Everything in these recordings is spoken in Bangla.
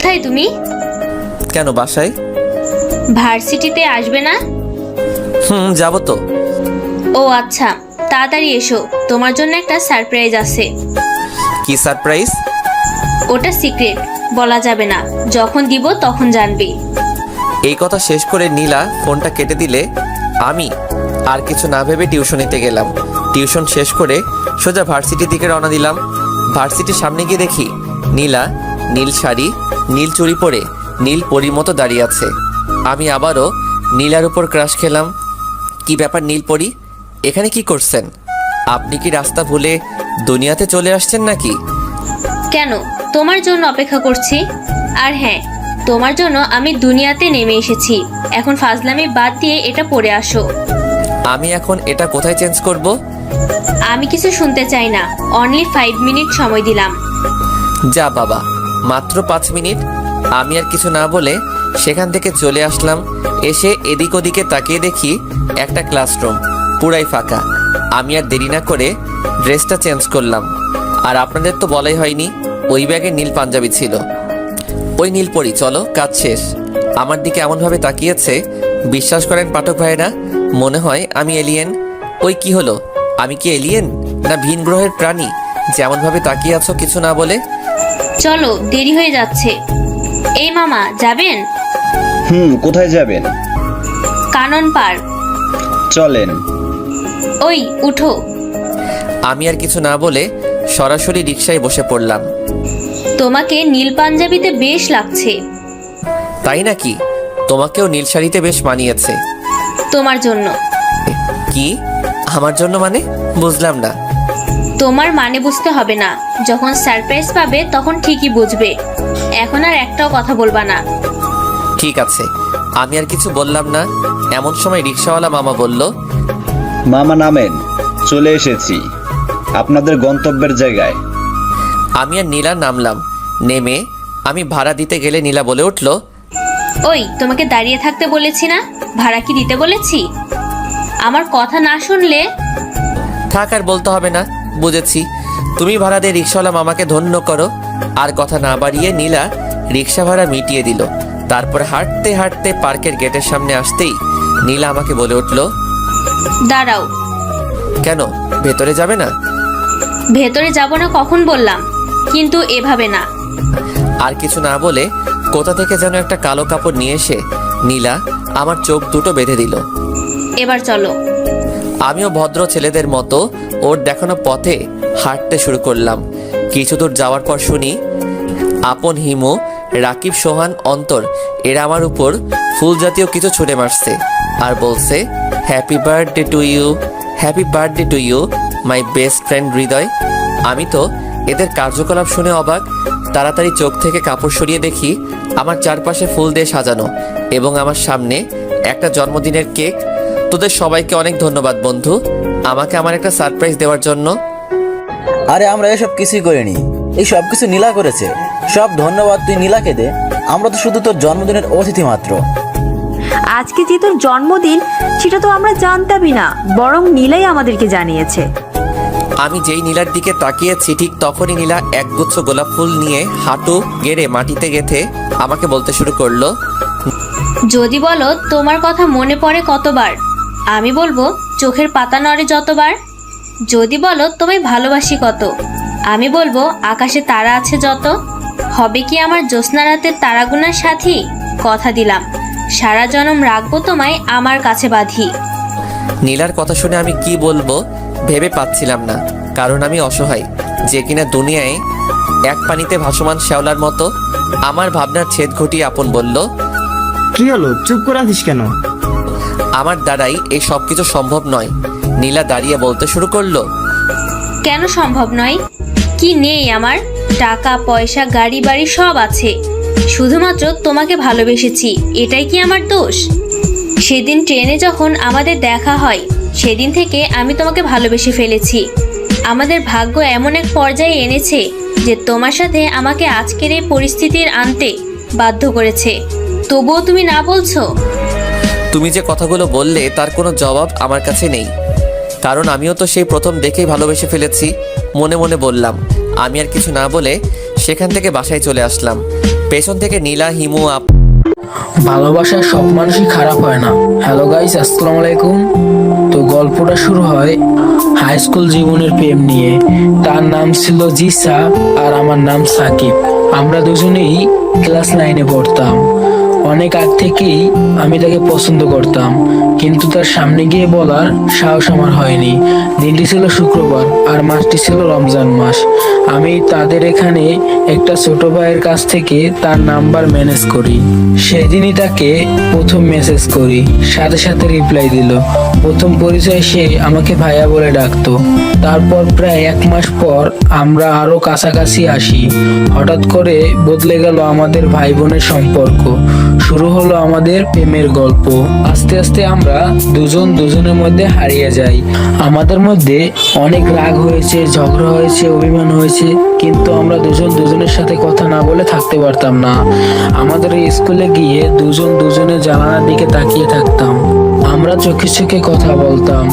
কোথায় তুমি? কেন বাসায়? ভার্সিটিতে আসবে না? যাব তো। ও আচ্ছা, তাড়াতাড়ি এসো, তোমার জন্য একটা সারপ্রাইজ আছে। কি সারপ্রাইজ? ওটা সিক্রেট, বলা যাবে না, যখন দিব তখন জানবে। এই কথা শেষ করে নীলা ফোনটা কেটে দিলে আমি আর কিছু না ভেবে টিউশনিতে গেলাম। টিউশন শেষ করে সোজা ভার্সিটির দিকে রওনা দিলাম। ভার্সিটির সামনে গিয়ে দেখি নীলা নীল শাড়ি, নীল চুড়ি পরে নীল পরীর মতো দাঁড়িয়ে আছে। আমি আবারও নীলার উপর ক্রাশ খেলাম। কি ব্যাপার নীল পরী, এখানে কি করছেন? আপনি কি রাস্তা ভুলে দুনিয়াতে চলে আসছেন নাকি? কেন, তোমার জন্য অপেক্ষা করছি। আর হ্যাঁ, তোমার জন্য আমি দুনিয়াতে নেমে এসেছি। এখন ফাজলামি বাদ দিয়ে এটা পরে আসো। আমি এখন এটা কোথায় চেঞ্জ করব? আমি কিছু শুনতে চাই না, অনলি 5 মিনিট সময় দিলাম। যা বাবা, মাত্র 5 মিনিট? আমি আর কিছু না বলে সেখান থেকে চলে আসলাম। এসে এদিক ওদিকে তাকিয়ে দেখি একটা ক্লাসরুম পুরাই ফাঁকা। আমি আর দেরি না করে ড্রেসটা চেঞ্জ করলাম। আর আপনাদের তো বলাই হয়নি, ওই ব্যাগে নীল পাঞ্জাবি ছিল। ওই নীল পরি, চলো, কাজ শেষ। আমার দিকে এমনভাবে তাকিয়েছে, বিশ্বাস করেন পাঠক ভাইয়েরা, মনে হয় আমি এলিয়েন। ওই কি হলো, আমি কি এলিয়েন না ভিন গ্রহের প্রাণী? যেমনভাবে তাকিয়ে আছো কিছু না বলে। চলো, দেরি হয়ে যাচ্ছে। এই মামা, যাবেন? কোথায় যাবেন? কানন পার্ক। চলেন। ওই উঠো। আমি আর কিছু না বলে সরাসরি রিকশায় বসে পড়লাম। তোমাকে নীল পাঞ্জাবিতে বেশ লাগছে। তাই নাকি? তোমাকেও নীল শাড়িতে বেশ মানিয়েছে। তোমার জন্য। কি আমার জন্য মানে? বুঝলাম না। তোমার মানে বুঝতে হবে না, যখন সারপ্রাইজ পাবে তখন ঠিকই বুঝবে। এখন আর একটাও কথা বলবা না। ঠিক আছে, আমি আর কিছু বললাম না। এমন সময় রিকশাওয়ালা মামা বলল, মামা নামেন, চলে এসেছি আপনাদের গন্তব্যের জায়গায়। আমি আর নীলা নামলাম। নেমে আমি ভাড়া দিতে গেলে নীলা বলে উঠল, ওই, তোমাকে দাঁড়িয়ে থাকতে বলেছি না? ভাড়া কি দিতে বলেছি? আমার কথা না শুনলে। থাক, আর বলতে হবে না, বুঝেছি। তুমি ভাড়া দিয়ে রিকশাওয়ালা মামাকে ধন্য করো। আর কথা না বাড়িয়ে নীলা রিকশা ভাড়া মিটিয়ে দিল। তারপর হাঁটতে হাঁটতে পার্কের গেটের সামনে আসতেই নীলা আমাকে বলে উঠল, দাঁড়াও। কেন, ভেতরে যাবে না? ভেতরে যাব না কখন বললাম, কিন্তু এভাবে না। আর কিছু না বলে কোথা থেকে যেন একটা কালো কাপড় নিয়ে এসে নীলা আমার চোখ দুটো বেঁধে দিল। এবার চলো। আমিও ভদ্র ছেলেদের মতো ওর দেখানো পথে হাঁটতে শুরু করলাম। কিছু দূর যাওয়ার পর শুনি আপন হিমু, রাকিব, সোহান, অন্তর এরা আমার উপর ফুল জাতীয় কিছু ছুঁড়ে মারছে আর বলছে, happy birthday to you, happy birthday to you my best friend Hriday. আমি তো এদের কার্যকলাপ শুনে অবাক। তাড়াতাড়ি চোখ থেকে কাপড় সরিয়ে দেখি আমার চারপাশে ফুল দিয়ে সাজানো এবং আমার সামনে একটা জন্মদিনের কেক। তোদের সবাইকে অনেক ধন্যবাদ বন্ধু, আমাকে আমার একটা সারপ্রাইজ দেওয়ার জন্য। আরে আমরা এসব কিছুই করিনি, এই সব কিছু নীলা করেছে। সব ধন্যবাদ তুই নীলাকে দে, আমরা তো শুধু তোর জন্মদিনের অতিথি মাত্র। আজকে যে তোর জন্মদিন সেটা তো আমরা জানতামই না, বরং নীলাই আমাদেরকে জানিয়েছে। আমি যেই নীলার দিকে তাকিয়েছি ঠিক তখনই নীলা একগুচ্ছ গোলাপ ফুল নিয়ে হাঁটু গেড়ে মাটিতে গেঁথে আমাকে বলতে শুরু করলো, যদি বলো তোমার কথা মনে পড়ে কতবার, আমি বলবো চোখের পাতা নড়ে যতবার। যদি বলো তোমায় ভালোবাসি কত, আমি বলবো আকাশে তারা আছে যত। হবে কি আমার জ্যোৎস্না রাতের তারাগুনার সাথী, কথা দিলাম সারা জনম রাখবো তোমায় আমার কাছে বাঁধি। নীলার কথা শুনে আমি কি বলবো ভেবে পাচ্ছিলাম না, কারণ আমি অসহায়, যে কিনা দুনিয়ায় এক পানিতে ভাসমান শ্যাওলার মতো। আমার ভাবনার ছেদ ঘটিয়ে আপন বলল, কি হলো, চুপ করে আছিস কেন? আমার দ্বারাই এই সব কিছু সম্ভব নয়। নীলা দাঁড়িয়ে বলতে শুরু করলো, কেন সম্ভব নয়? কি নেই আমার? টাকা পয়সা গাড়ি বাড়ি সব আছে, শুধুমাত্র তোমাকে ভালোবেসেছি, এটাই কি আমার দোষ? সেদিন ট্রেনে যখন আমাদের দেখা হয় সেদিন থেকে আমি তোমাকে ভালোবেসে ফেলেছি। আমাদের ভাগ্য এমন এক পর্যায়ে এনেছে যে তোমার সাথে আমাকে আজকের এই পরিস্থিতির আনতে বাধ্য করেছে, তবুও তুমি না বলছো। তুমি যে কথাগুলো বললে তার কোনো জবাব আমার কাছে নেই, কারণ আমিও তো সেই প্রথম দেখেই ভালোবেসে ফেলেছি। মনে মনে বললাম। আমি আর কিছু না বলে সেখান থেকে বাসায় চলে আসলাম। পেছন থেকে নীলা, হিমু, ভালোবাসার সব মানুষই খারাপ হয় না। হ্যালো গাইস, আসসালামু আলাইকুম। তো গল্পটা শুরু হয় হাই স্কুল জীবনের প্রেম নিয়ে। তার নাম ছিল জিসা আর আমার নাম সাকিব। আমরা দুজনেই ক্লাস 9-এ পড়তাম। অনেক আগ থেকেই আমি তাকে পছন্দ করতাম, কিন্তু তার সামনে গিয়ে বলার সাহস আমার হয়নি। দিনটি ছিল শুক্রবার আর মাসটি ছিল রমজান মাস। আমি তাদের এখানে একটা ছোট ভাইয়ের কাছ থেকে তার নাম্বার ম্যানেজ করি। সেদিনই তাকে প্রথম মেসেজ করি, সাথে সাথে রিপ্লাই দিল। প্রথম পরিচয় সে আমাকে ভাইয়া বলে ডাকতো। তারপর প্রায় 1 মাস পর আমরা আরো কাছাকাছি আসি। হঠাৎ করে বদলে গেল আমাদের ভাই বোনের সম্পর্ক। শুরু হলো আমাদের প্রেমের গল্প। আস্তে আস্তে আমরা দুজন দুজনের মধ্যে হারিয়ে যাই। আমাদের মধ্যে অনেক রাগ হয়েছে, ঝগড়া হয়েছে, অভিমান হয়েছে, কিন্তু আমরা দুজন দুজনের সাথে কথা না বলে থাকতে পারতাম না। আমাদের এই স্কুলে গিয়ে দুজন দুজনের জানালার দিকে তাকিয়ে থাকতাম। আমরা চোখে চোখে কথা বলতাম।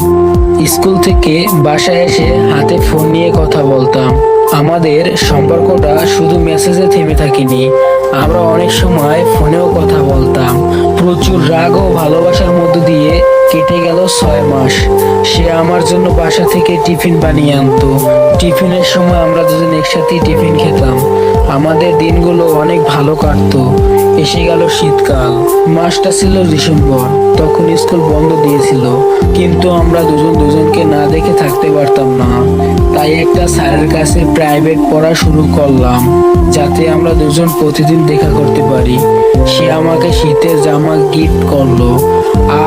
স্কুল থেকে বাসায় এসে হাতে ফোন নিয়ে কথা বলতাম। আমাদের সম্পর্কটা শুধু মেসেজে থেমে থাকেনি, আমরা অনেক সময় ফোনেও কথা বলতাম। প্রচুর রাগ ও ভালোবাসার মধ্য দিয়ে কেটে গেল 6 মাস। সে আমার জন্য বাসা থেকে টিফিন বানিয়ে আনতো। টিফিনের সময় আমরা দুজন একসাথেই টিফিন খেতাম। আমাদের দিনগুলো অনেক ভালো কাটতো। এসে গেল শীতকাল। মাসটা ছিল ডিসেম্বর। তখন স্কুল বন্ধ দিয়েছিল, কিন্তু আমরা দুজন দুজনকে না দেখে থাকতে পারতাম না। তাই একটা স্যারের কাছে প্রাইভেট পড়া শুরু করলাম, যাতে আমরা দুজন প্রতিদিন দেখা করতে পারি। সে আমাকে শীতের জামা গিফট করলো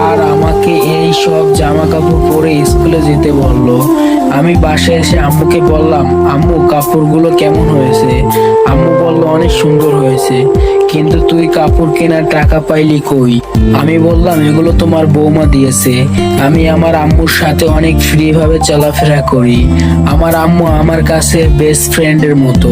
আর আমাকে এই সব জামা কাপড় পরে স্কুলে যেতে বললো। আমি বাসায় এসে আম্মুকে বললাম, আম্মু কাপড়গুলো কেমন হয়েছে? আম্মু বলল অনেক সুন্দর হয়েছে, কিন্তু তুই কাপড় কেনার টাকা পাইলি কই? আমি বললাম এগুলো তোমার বৌমা দিয়েছে। আমি আমার আম্মুর সাথে অনেক ফ্রি ভাবে চলাফেরা করি। আমার আম্মু আমার কাছে বেস্ট ফ্রেন্ডের মতো।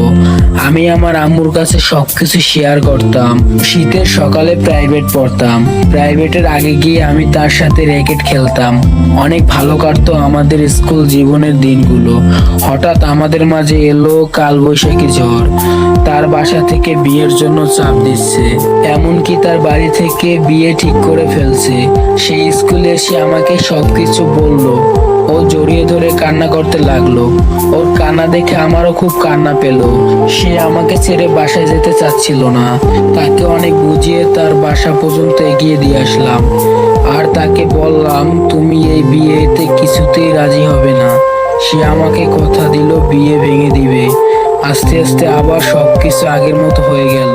আমি আমার আম্মুর কাছে সবকিছু শেয়ার করতাম। শীতের সকালে প্রাইভেট পড়তাম। প্রাইভেটের আগে গিয়ে আমি তার সাথে র্যাকেট খেলতাম। অনেক ভালো কাটতো আমাদের স্কুল জীবনের দিনগুলো। হঠাৎ আমাদের মাঝে এলো কালবৈশাখী ঝড়। তার বাসা থেকে বিয়ের জন্য চাপ দিচ্ছে, এমনকি তার বাড়ি থেকে বিয়ে ঠিক করে ফেলছে। সেই স্কুলে এসে আমাকে সবকিছু বললো। ও জড়িয়ে ধরে কান্না করতে লাগলো। ওর কান্না দেখে আমারও খুব কান্না পেল। সে আমাকে ছেড়ে বাসায় যেতে চাচ্ছিল না। তাকে অনেক বুঝিয়ে তার বাসা পর্যন্ত এগিয়ে দিয়ে আসলাম, আর তাকে বললাম তুমি এই বিয়েতে কিছুতেই রাজি হবে না। সে আমাকে কথা দিল বিয়ে ভেঙে দিবে। আস্তে আস্তে আবার সবকিছু আগের মতো হয়ে গেল।